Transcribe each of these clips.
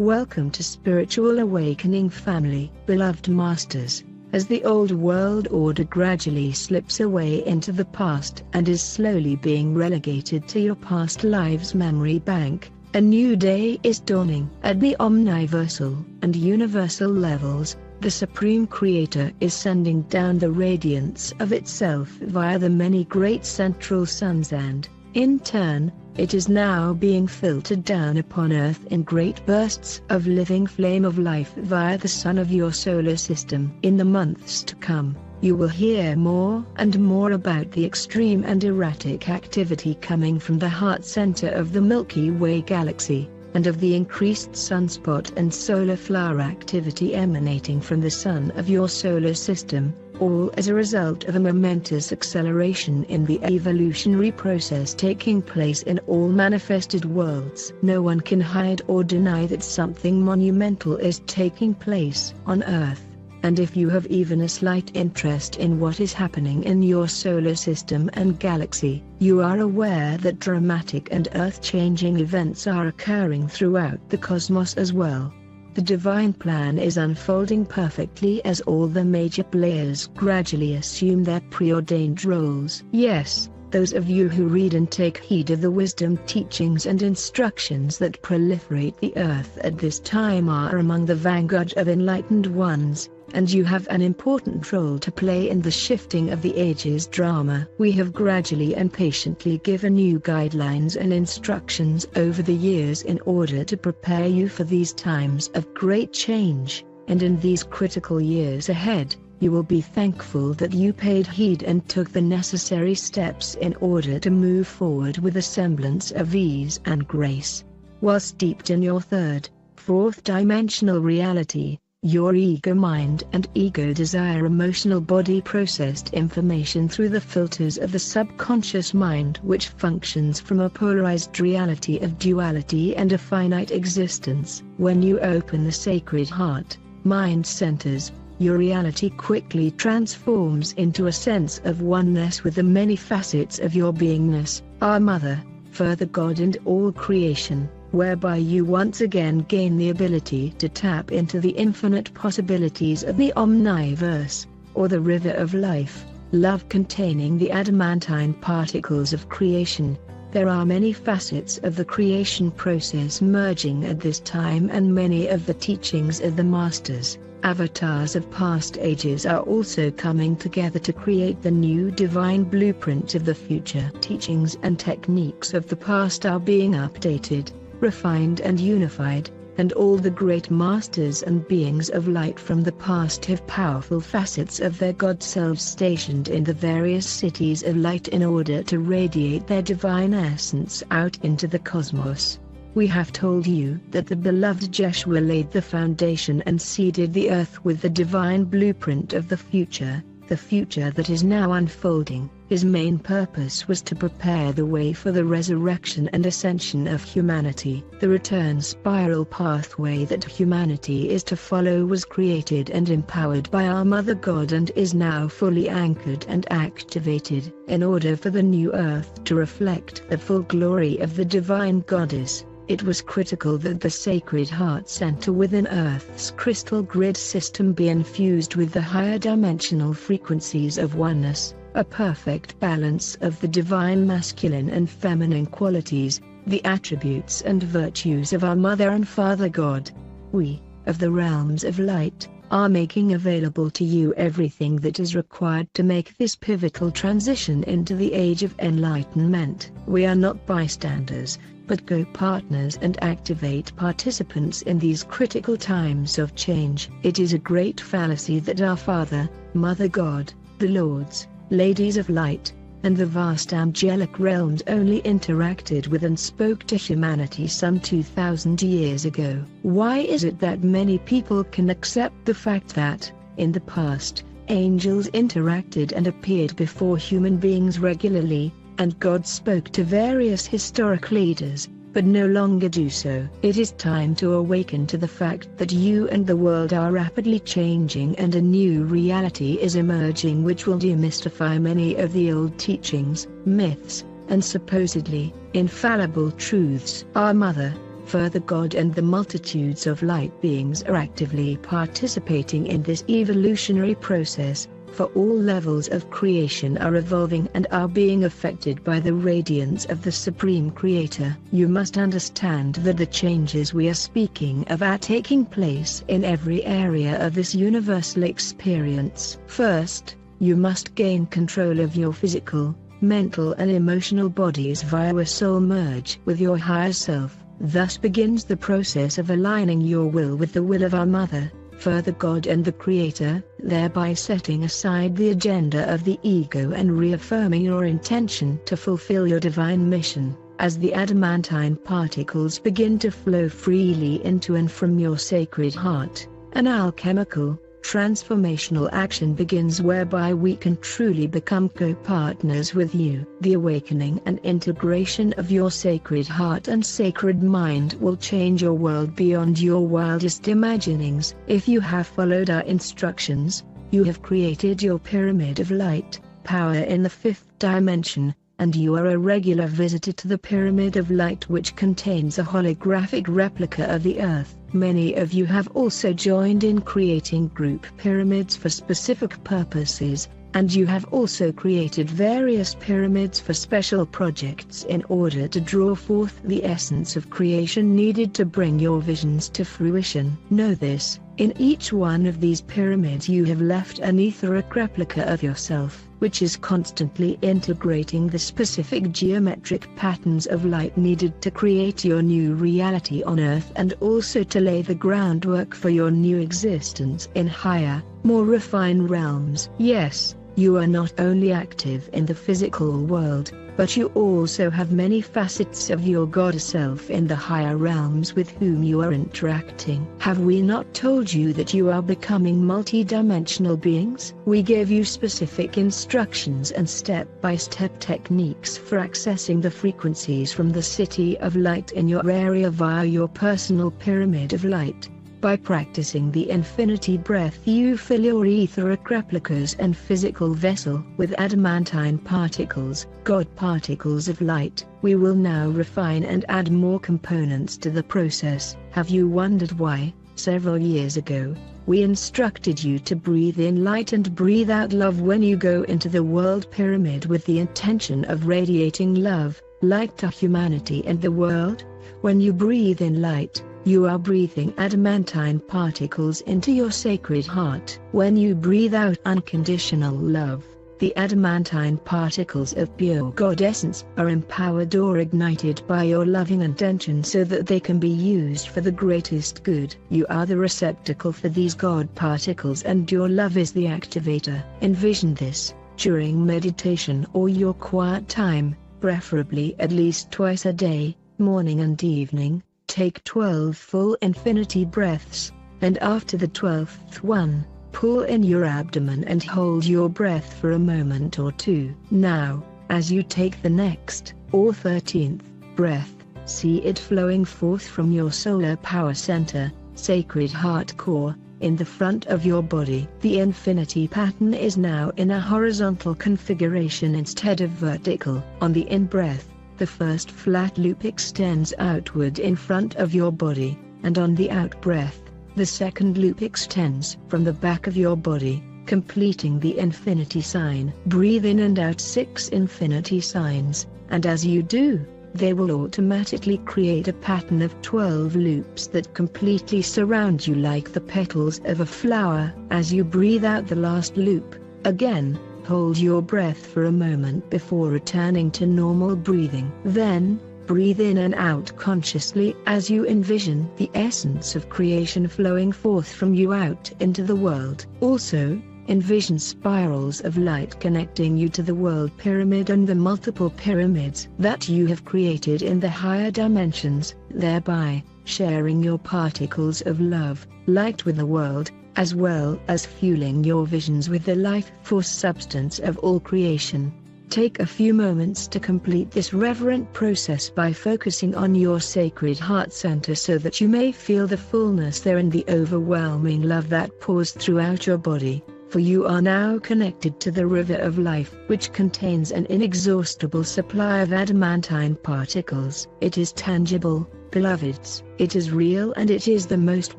Welcome to Spiritual Awakening family, beloved masters. As the old world order gradually slips away into the past and is slowly being relegated to your past lives' memory bank, a new day is dawning. At the omniversal and universal levels, the Supreme Creator is sending down the radiance of itself via the many great central suns and, in turn, it is now being filtered down upon Earth in great bursts of living flame of life via the sun of your solar system. In the months to come, you will hear more and more about the extreme and erratic activity coming from the heart center of the Milky Way galaxy, and of the increased sunspot and solar flower activity emanating from the sun of your solar system, all as a result of a momentous acceleration in the evolutionary process taking place in all manifested worlds. No one can hide or deny that something monumental is taking place on Earth, and if you have even a slight interest in what is happening in your solar system and galaxy, you are aware that dramatic and earth-changing events are occurring throughout the cosmos as well. The divine plan is unfolding perfectly as all the major players gradually assume their preordained roles. Yes, those of you who read and take heed of the wisdom teachings and instructions that proliferate the earth at this time are among the vanguard of enlightened ones, and you have an important role to play in the shifting of the ages drama. We have gradually and patiently given you guidelines and instructions over the years in order to prepare you for these times of great change, and in these critical years ahead, you will be thankful that you paid heed and took the necessary steps in order to move forward with a semblance of ease and grace. While steeped in your third, fourth dimensional reality, your ego mind and ego desire emotional body processed information through the filters of the subconscious mind, which functions from a polarized reality of duality and a finite existence. When you open the sacred heart, mind centers, your reality quickly transforms into a sense of oneness with the many facets of your beingness, our Mother, Father God and all creation, whereby you once again gain the ability to tap into the infinite possibilities of the omniverse, or the river of life, love containing the adamantine particles of creation. There are many facets of the creation process merging at this time, and many of the teachings of the masters, avatars of past ages, are also coming together to create the new divine blueprint of the future. Teachings and techniques of the past are being updated, refined and unified, and all the great masters and beings of light from the past have powerful facets of their God selves stationed in the various cities of light in order to radiate their divine essence out into the cosmos. We have told you that the beloved Jeshua laid the foundation and seeded the earth with the divine blueprint of the future that is now unfolding. His main purpose was to prepare the way for the resurrection and ascension of humanity. The return spiral pathway that humanity is to follow was created and empowered by our Mother God and is now fully anchored and activated in order for the new earth to reflect the full glory of the divine goddess. It was critical that the Sacred Heart Center within Earth's crystal grid system be infused with the higher dimensional frequencies of oneness, a perfect balance of the divine masculine and feminine qualities, the attributes and virtues of our Mother and Father God. We, of the realms of light, are making available to you everything that is required to make this pivotal transition into the age of enlightenment. We are not bystanders, but co-partners and activate participants in these critical times of change. It is a great fallacy that our Father, Mother God, the Lords, Ladies of Light, and the vast angelic realms only interacted with and spoke to humanity some 2,000 years ago. Why is it that many people can accept the fact that, in the past, angels interacted and appeared before human beings regularly, and God spoke to various historic leaders, but no longer do so? It is time to awaken to the fact that you and the world are rapidly changing and a new reality is emerging which will demystify many of the old teachings, myths, and supposedly infallible truths. Our Mother, Father God and the multitudes of light beings are actively participating in this evolutionary process, for all levels of creation are evolving and are being affected by the radiance of the Supreme Creator. You must understand that the changes we are speaking of are taking place in every area of this universal experience. First, you must gain control of your physical, mental and emotional bodies via a soul merge with your higher self. Thus begins the process of aligning your will with the will of our Mother, Father God and the Creator, thereby setting aside the agenda of the ego and reaffirming your intention to fulfill your divine mission. As the adamantine particles begin to flow freely into and from your sacred heart, an alchemical, transformational action begins whereby we can truly become co-partners with you. The awakening and integration of your sacred heart and sacred mind will change your world beyond your wildest imaginings. If you have followed our instructions, you have created your pyramid of light, power in the fifth dimension, and you are a regular visitor to the pyramid of light which contains a holographic replica of the earth. Many of you have also joined in creating group pyramids for specific purposes, and you have also created various pyramids for special projects in order to draw forth the essence of creation needed to bring your visions to fruition. Know this, in each one of these pyramids you have left an etheric replica of yourself, which is constantly integrating the specific geometric patterns of light needed to create your new reality on Earth and also to lay the groundwork for your new existence in higher, more refined realms. Yes, you are not only active in the physical world, but you also have many facets of your God self in the higher realms with whom you are interacting. Have we not told you that you are becoming multi-dimensional beings? We gave you specific instructions and step-by-step techniques for accessing the frequencies from the city of light in your area via your personal pyramid of light. By practicing the infinity breath, you fill your etheric replicas and physical vessel with adamantine particles, God particles of light. We will now refine and add more components to the process. Have you wondered why, several years ago, we instructed you to breathe in light and breathe out love when you go into the world pyramid with the intention of radiating love, light to humanity and the world? When you breathe in light, you are breathing adamantine particles into your sacred heart. When you breathe out unconditional love, the adamantine particles of pure God essence are empowered or ignited by your loving intention so that they can be used for the greatest good. You are the receptacle for these God particles and your love is the activator. Envision this, during meditation or your quiet time, preferably at least twice a day, morning and evening. Take 12 full infinity breaths, and after the 12th one, pull in your abdomen and hold your breath for a moment or two. Now, as you take the next, or 13th, breath, see it flowing forth from your solar power center, sacred heart core, in the front of your body. The infinity pattern is now in a horizontal configuration instead of vertical. On the in-breath, the first flat loop extends outward in front of your body, and on the out-breath, the second loop extends from the back of your body, completing the infinity sign. Breathe in and out 6 infinity signs, and as you do, they will automatically create a pattern of 12 loops that completely surround you like the petals of a flower. As you breathe out the last loop, again, hold your breath for a moment before returning to normal breathing. Then, breathe in and out consciously as you envision the essence of creation flowing forth from you out into the world. Also, envision spirals of light connecting you to the world pyramid and the multiple pyramids that you have created in the higher dimensions, thereby sharing your particles of love, light with the world, as well as fueling your visions with the life force substance of all creation. Take a few moments to complete this reverent process by focusing on your sacred heart center so that you may feel the fullness there and the overwhelming love that pours throughout your body, for you are now connected to the river of life, which contains an inexhaustible supply of adamantine particles. It is tangible, Beloveds, it is real and it is the most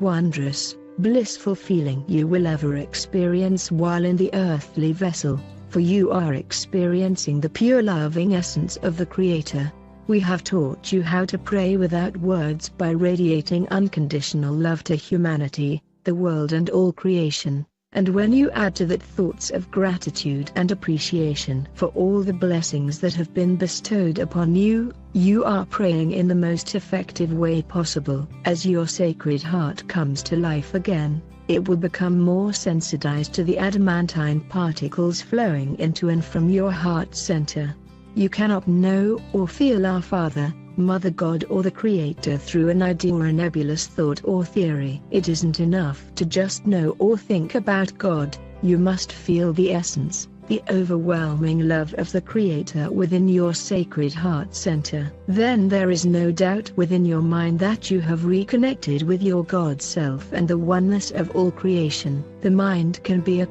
wondrous, blissful feeling you will ever experience while in the earthly vessel, for you are experiencing the pure loving essence of the Creator. We have taught you how to pray without words by radiating unconditional love to humanity, the world and all creation. And when you add to that thoughts of gratitude and appreciation for all the blessings that have been bestowed upon you, you are praying in the most effective way possible. As your sacred heart comes to life again, it will become more sensitized to the adamantine particles flowing into and from your heart center. You cannot know or feel our Father, Mother God or the Creator through an idea or a nebulous thought or theory. It isn't enough to just know or think about God, you must feel the essence, the overwhelming love of the Creator within your sacred heart center. Then there is no doubt within your mind that you have reconnected with your God self and the oneness of all creation. The mind can be a